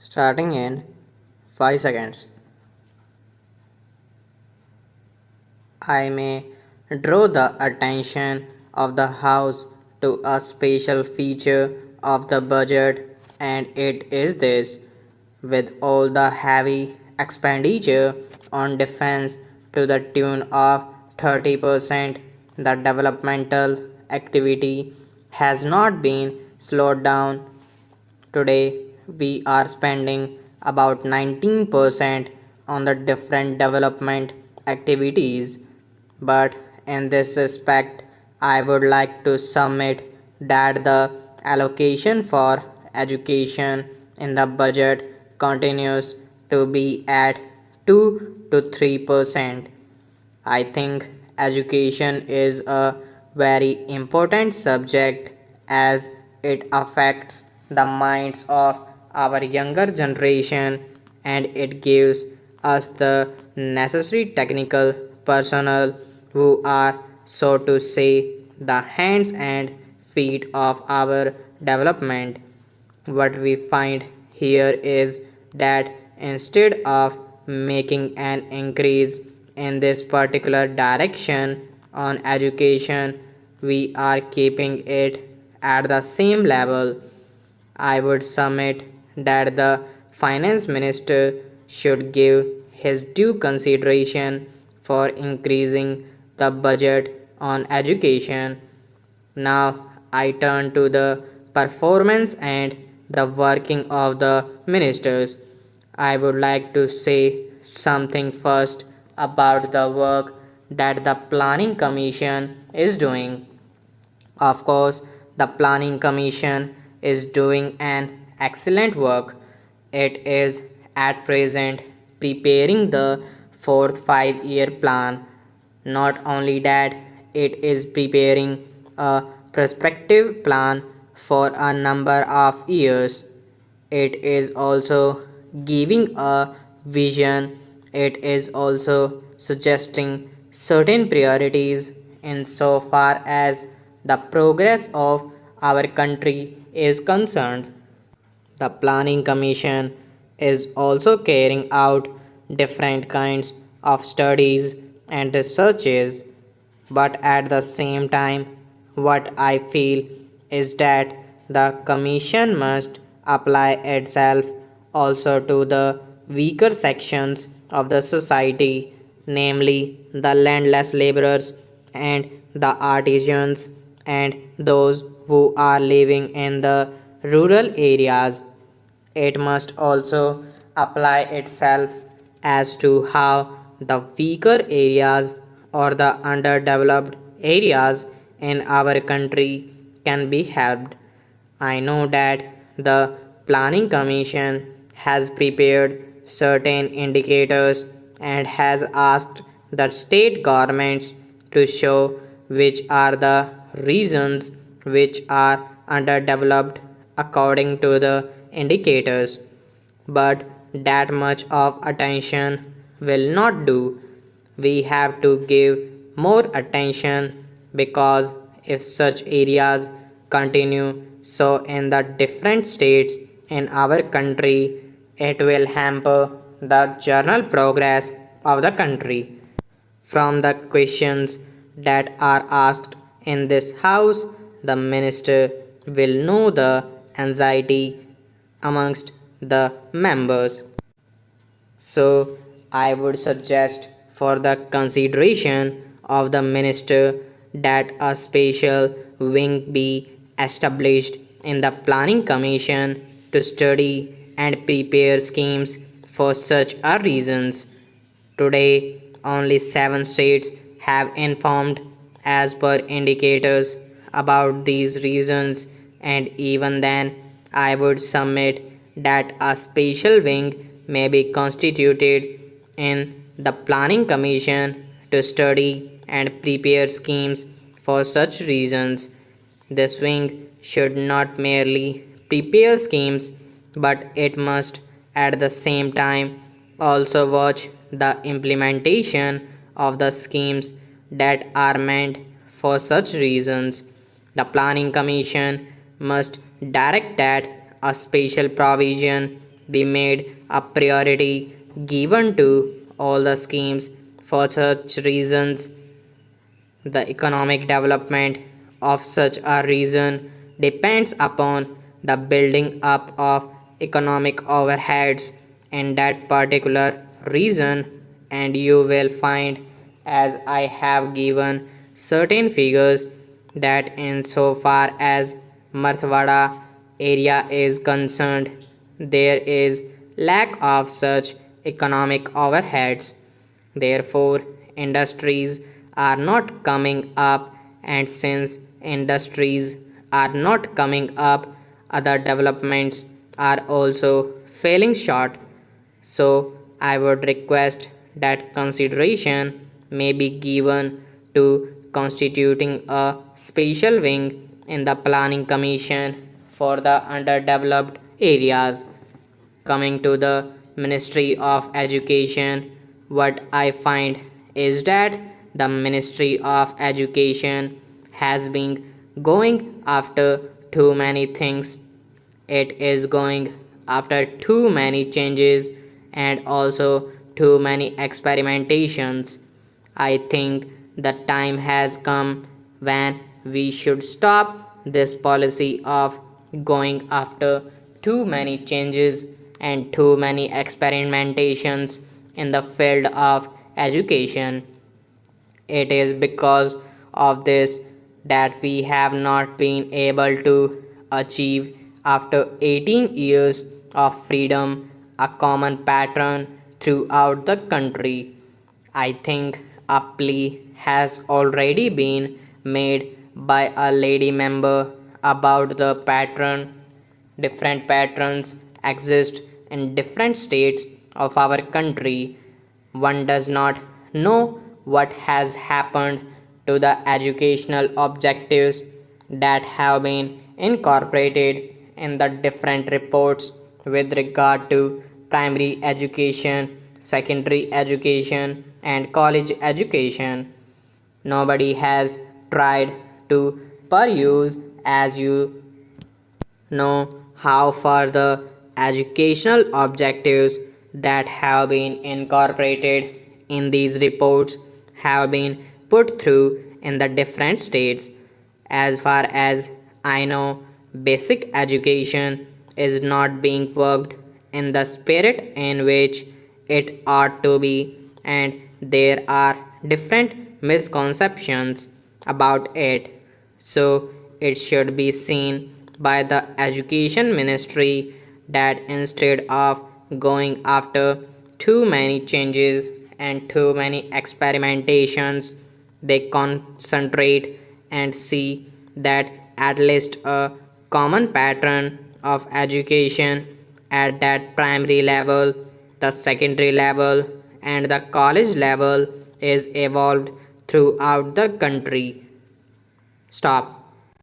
Starting in 5 seconds. I may draw the attention of the House to a special feature of the budget, and it is this: with all the heavy expenditure on defense to the tune of 30%, the developmental activity has not been slowed down. Today, we are spending about 19% on the different development activities, but in this respect, I would like to submit that the allocation for education in the budget continues to be at 2 to 3%. I think education is a very important subject as it affects the minds of our younger generation, and it gives us the necessary technical personnel who are, so to say, the hands and feet of our development. What we find here is that instead of making an increase in this particular direction on education, we are keeping it at the same level. I would submit that the finance minister should give his due consideration for increasing the budget on education. Now I turn to the performance and the working of the ministers. I would like to say something first about the work that the Planning Commission is doing. Of course, the Planning Commission is doing an excellent work. It is at present preparing the fourth 5 year plan. Not only that, it is preparing a prospective plan for a number of years. It is also giving a vision. It is also suggesting certain priorities in so far as the progress of our country is concerned. The Planning Commission is also carrying out different kinds of studies and researches, but at the same time, what I feel is that the Commission must apply itself also to the weaker sections of the society, namely the landless laborers and the artisans and those who are living in the rural areas. It must also apply itself as to how the weaker areas or the underdeveloped areas in our country can be helped. I know that the Planning Commission has prepared certain indicators and has asked the state governments to show which are the regions which are underdeveloped according to the indicators. But that much of attention will not do. We have to give more attention because if such areas continue so in the different states in our country, it will hamper the general progress of the country. From the questions that are asked in this house, the minister will know the anxiety amongst the members. So, I would suggest for the consideration of the minister that a special wing be established in the Planning Commission to study and prepare schemes for such a reasons. Today, only 7 states have informed as per indicators about these reasons, and even then, I would submit that a special wing may be constituted in the Planning Commission to study and prepare schemes for such reasons. This wing should not merely prepare schemes, but it must at the same time also watch the implementation of the schemes that are meant for such reasons. The Planning Commission must direct that a special provision be made a priority given to all the schemes. For such reasons, the economic development of such a region depends upon the building up of economic overheads in that particular region, and you will find, as I have given certain figures, that in so far as Marthwada area is concerned, there is lack of such economic overheads. Therefore, industries are not coming up, and since industries are not coming up, other developments are also falling short. So, I would request that consideration may be given to constituting a special wing in the Planning Commission for the underdeveloped areas. Coming to the Ministry of Education, what I find is that the Ministry of Education has been going after too many things. It is going after too many changes and also too many experimentations. I think the time has come when we should stop this policy of going after too many changes and too many experimentations in the field of education. It is because of this that we have not been able to achieve, after 18 years of freedom, a common pattern throughout the country. I think a plea has already been made by a lady member about the pattern. Different patterns exist in different states of our country. One does not know what has happened to the educational objectives that have been incorporated in the different reports with regard to primary education, secondary education, and college education. Nobody has tried to peruse, as you know, how far the educational objectives that have been incorporated in these reports have been put through in the different states. As far as I know, basic education is not being worked in the spirit in which it ought to be, and there are different misconceptions about it. So, it should be seen by the Education Ministry that instead of going after too many changes and too many experimentations, they concentrate and see that at least a common pattern of education at that primary level, the secondary level, and the college level is evolved throughout the country. Stop.